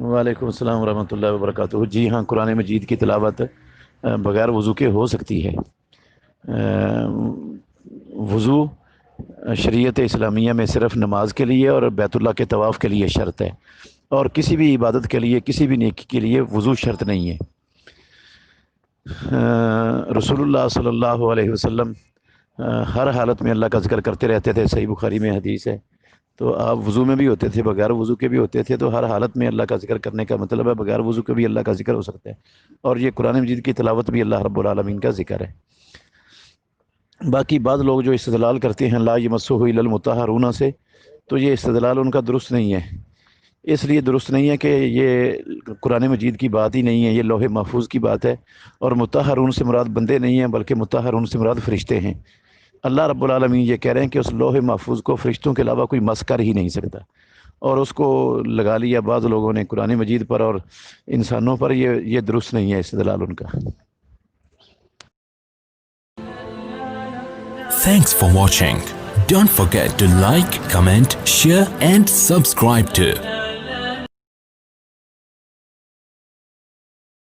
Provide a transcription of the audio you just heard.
وعلیکم السلام ورحمۃ اللہ وبرکاتہ۔ جی ہاں، قرآن مجید کی تلاوت بغیر وضو کے ہو سکتی ہے۔ وضو شریعت اسلامیہ میں صرف نماز کے لیے اور بیت اللہ کے طواف کے لیے شرط ہے، اور کسی بھی عبادت کے لیے، کسی بھی نیکی کے لیے وضو شرط نہیں ہے۔ رسول اللہ صلی اللہ علیہ وسلم ہر حالت میں اللہ کا ذکر کرتے رہتے تھے، صحیح بخاری میں حدیث ہے۔ تو آپ وضو میں بھی ہوتے تھے، بغیر وضو کے بھی ہوتے تھے، تو ہر حالت میں اللہ کا ذکر کرنے کا مطلب ہے بغیر وضو کے بھی اللہ کا ذکر ہو سکتا ہے، اور یہ قرآن مجید کی تلاوت بھی اللہ رب العالمین کا ذکر ہے۔ باقی بعض لوگ جو استدلال کرتے ہیں لا یمسہ الا المطہرون سے، تو یہ استدلال ان کا درست نہیں ہے۔ اس لیے درست نہیں ہے کہ یہ قرآن مجید کی بات ہی نہیں ہے، یہ لوح محفوظ کی بات ہے، اور مطہرون سے مراد بندے نہیں ہیں بلکہ مطہرون سے مراد فرشتے ہیں۔ اللہ رب العالمین یہ کہہ رہے ہیں کہ اس لوح محفوظ کو فرشتوں کے علاوہ کوئی مس کر ہی نہیں سکتا، اور اس کو لگا لیا بعض لوگوں نے قرآن مجید پر اور انسانوں پر۔ یہ درست نہیں ہے استدلال ان کا۔ Thanks for watching. Don't forget to like, comment, share and subscribe to